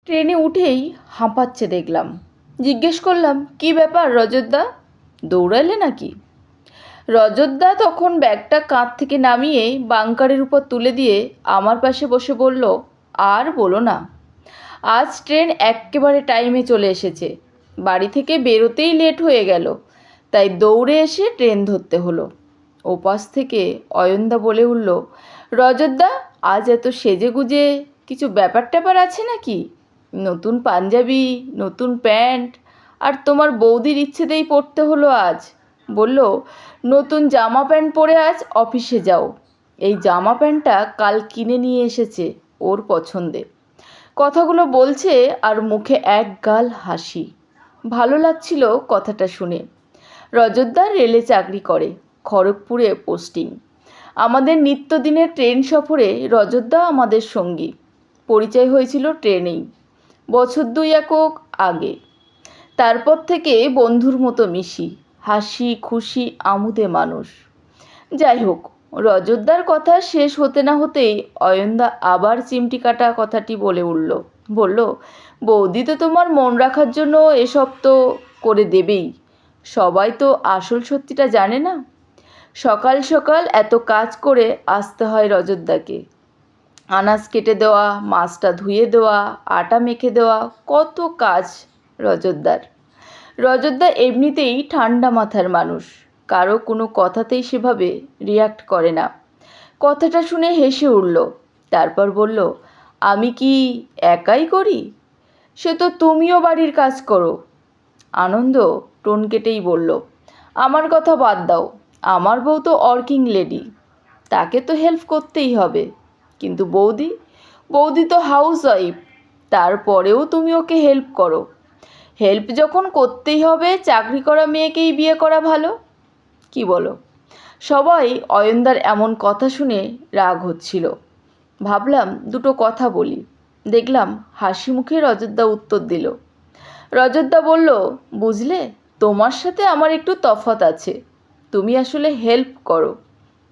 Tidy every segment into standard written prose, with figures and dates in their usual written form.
ট্রেনে উঠেই হাঁপাচ্ছে দেখলাম। জিজ্ঞেস করলাম, কি ব্যাপার রজতদা, দৌড়ালে নাকি? রজতদা তখন ব্যাগটা কাঁধ থেকে নামিয়ে বাংকারের উপর তুলে দিয়ে আমার পাশে বসে বলল, আর বলো না, আজ ট্রেন এক্কেবারে টাইমে চলে এসেছে। বাড়ি থেকে বেরোতেই লেট হয়ে গেল, তাই দৌড়ে এসে ট্রেন ধরতে হলো। ওপাশ থেকে অয়নদা বলে উঠল, রজতদা, আজ এত সেজেগুজে কিছু ব্যাপার ট্যাপার আছে নাকি? নতুন পাঞ্জাবি, নতুন প্যান্ট, আর তোমার বৌদির ইচ্ছেতেই পরতে হলো আজ। বলল, নতুন জামা প্যান্ট পরে আজ অফিসে যাও। এই জামা প্যান্টটা কাল কিনে নিয়ে এসেছে, ওর পছন্দে। কথাগুলো বলছে আর মুখে এক গাল হাসি। ভালো লাগছিল কথাটা শুনে। রজতদা রেলে চাকরি করে, খড়গপুরে পোস্টিং। আমাদের নিত্যদিনের ট্রেন সফরে রজতদা আমাদের সঙ্গী। পরিচয় হয়েছিল ট্রেনেই, বছর দুই একক আগে। তারপর থেকে বন্ধুর মতো মিশি, হাসি খুশি আমুদে মানুষ। যাই হোক, রজতদার কথা শেষ হতে না হতেই অয়নদা আবার চিমটি কাটা কথাটি বলে উঠল। বলল, বৌদি তো তোমার মন রাখার জন্য এসব তো করে দেবেই, সবাই তো আসল সত্যিটা জানে না। সকাল সকাল এত কাজ করে আসতে হয় রজতদাকে। আনাজ কেটে দেওয়া, মাছটা ধুয়ে দেওয়া, আটা মেখে দেওয়া, কত কাজ রজতদার। রজতদা এমনিতেই ঠান্ডা মাথার মানুষ, কারো কোনো কথাতেই সেভাবে রিয়াক্ট করে না। কথাটা শুনে হেসে উঠল, তারপর বলল, আমি কি একাই করি? সে তো তুমিও বাড়ির কাজ করো। আনন্দ টোন কেটেই বলল, আমার কথা বাদ দাও, আমার বউ তো ওয়ার্কিং লেডি, তাকে তো হেল্প করতেই হবে। কিন্তু বৌদি, বৌদি তো হাউস ওয়াইফ, তারপরেও তুমি ওকে হেল্প করো। হেল্প যখন করতেই হবে, চাকরি করা মেয়েকেই বিয়ে করা ভালো, কি বলো? সবাই অয়নদার এমন কথা শুনে রাগ হচ্ছিল। ভাবলাম দুটো কথা বলি। দেখলাম হাসি মুখে রজতদা উত্তর দিল। রজতদা বলল, বুঝলে, তোমার সাথে আমার একটু তফাৎ আছে। তুমি আসলে হেল্প করো,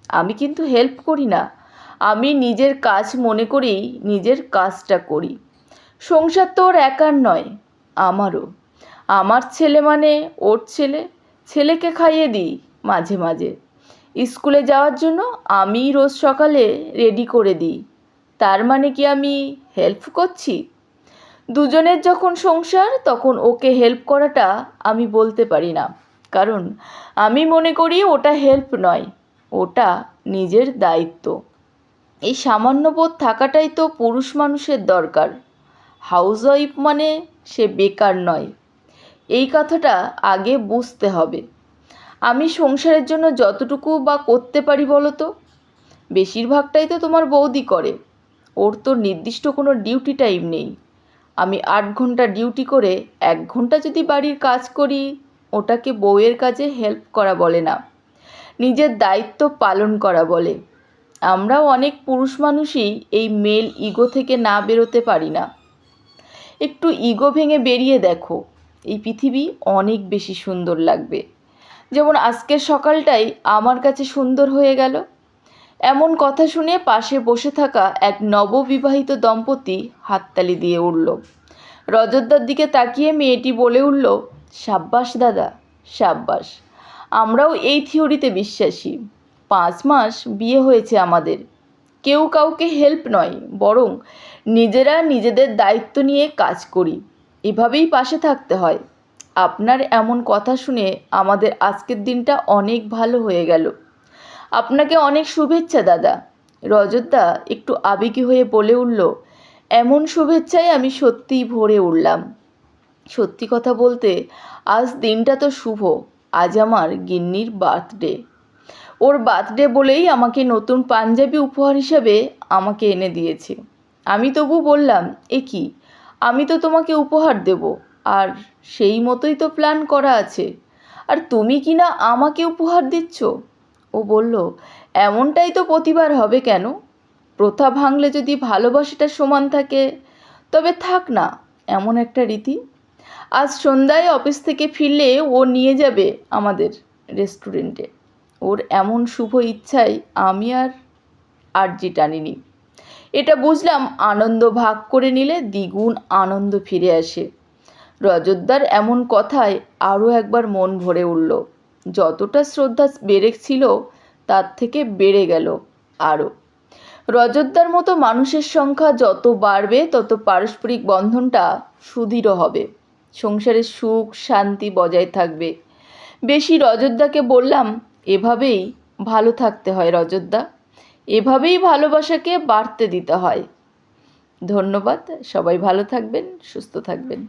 আমি কিন্তু হেল্প করি না। আমি নিজের কাজ মনে করেই নিজের কাজটা করি। সংসার তো ওর একার নয়, আমারও। আমার ছেলে মানে ওর ছেলে, ছেলেকে খাইয়ে দিই মাঝে মাঝে। স্কুলে যাওয়ার জন্য আমি রোজ সকালে রেডি করে দিই। তার মানে কি আমি হেল্প করছি? দুজনের যখন সংসার, তখন ওকে হেল্প করাটা আমি বলতে পারি না, কারণ আমি মনে করি ওটা হেল্প নয়, ওটা নিজের দায়িত্ব। এই সামান্য বোধ থাকাটাই তো পুরুষ মানুষের দরকার। হাউসওয়াইফ মানে সে বেকার নয়, এই কথাটা আগে বুঝতে হবে। আমি সংসারের জন্য যতটুকু বা করতে পারি বলো তো, বেশিরভাগটাই তো তোমার বৌদি করে। ওর তো নির্দিষ্ট কোনো ডিউটি টাইম নেই। আমি 8 ঘন্টা ডিউটি করে 1 ঘন্টা যদি বাড়ির কাজ করি, ওটাকে বউয়ের কাজে হেল্প করা বলে না, নিজের দায়িত্ব পালন করা বলে। আমরাও অনেক পুরুষ মানুষই এই মেল ইগো থেকে না বেরোতে পারি না। একটু ইগো ভেঙে বেরিয়ে দেখো, এই পৃথিবী অনেক বেশি সুন্দর লাগবে। যেমন আজকের সকালটাই আমার কাছে সুন্দর হয়ে গেল। এমন কথা শুনে পাশে বসে থাকা এক নববিবাহিত দম্পতি হাততালি দিয়ে উঠল। রজতদার দিকে তাকিয়ে মেয়েটি বলে উঠল, সাব্বাস দাদা, সাব্বাস। আমরাও এই থিওরিতে বিশ্বাসী। 5 মাস বিয়ে হয়েছে আমাদের, কেউ কাউকে হেল্প নয়, বরং নিজেরা নিজেদের দায়িত্ব নিয়ে কাজ করি। এভাবেই পাশে থাকতে হয়। আপনার এমন কথা শুনে আমাদের আজকের দিনটা অনেক ভালো হয়ে গেল। আপনাকে অনেক শুভেচ্ছা দাদা। রজতদা একটু আবেগী হয়ে বলে উঠল, এমন শুভেচ্ছায় আমি সত্যিই ভরে উঠলাম। সত্যি কথা বলতে, আজ দিনটা তো শুভ। আজ আমার গিন্নির বার্থডে। ওর বার্থডে বলেই আমাকে নতুন পাঞ্জাবি উপহার হিসাবে আমাকে এনে দিয়েছে। আমি তবু বললাম, এ কি, আমি তো তোমাকে উপহার দেব, আর সেই মতোই তো প্ল্যান করা আছে, আর তুমি কি না আমাকে উপহার দিচ্ছ? ও বলল, এমনটাই তো প্রতিবার হবে কেন? প্রথা ভাঙলে যদি ভালোবাসাটা সমান থাকে, তবে থাক না এমন একটা রীতি। আজ সন্ধ্যায় অফিস থেকে ফিরলে ও নিয়ে যাবে আমাদের রেস্টুরেন্টে। ওর এমন শুভ ইচ্ছায় আমি আর আর্জি টানিনি। এটা বুঝলাম আনন্দ ভাগ করে নিলে দ্বিগুণ আনন্দ ফিরে আসে। রজতদার এমন কথায় আরও একবার মন ভরে উঠল। যতটা শ্রদ্ধা বেড়েছিল তার থেকে বেড়ে গেল আরও। রজতদার মতো মানুষের সংখ্যা যত বাড়বে তত পারস্পরিক বন্ধনটা সুদৃঢ় হবে, সংসারের সুখ শান্তি বজায় থাকবে। বেশি রজতদাকে বললাম, এভাবেই ভালো থাকতে হয় রজতদা, এভাবেই ভালোবাসাকে বাড়তে দিতে হয়। ধন্যবাদ, সবাই ভালো থাকবেন, সুস্থ থাকবেন।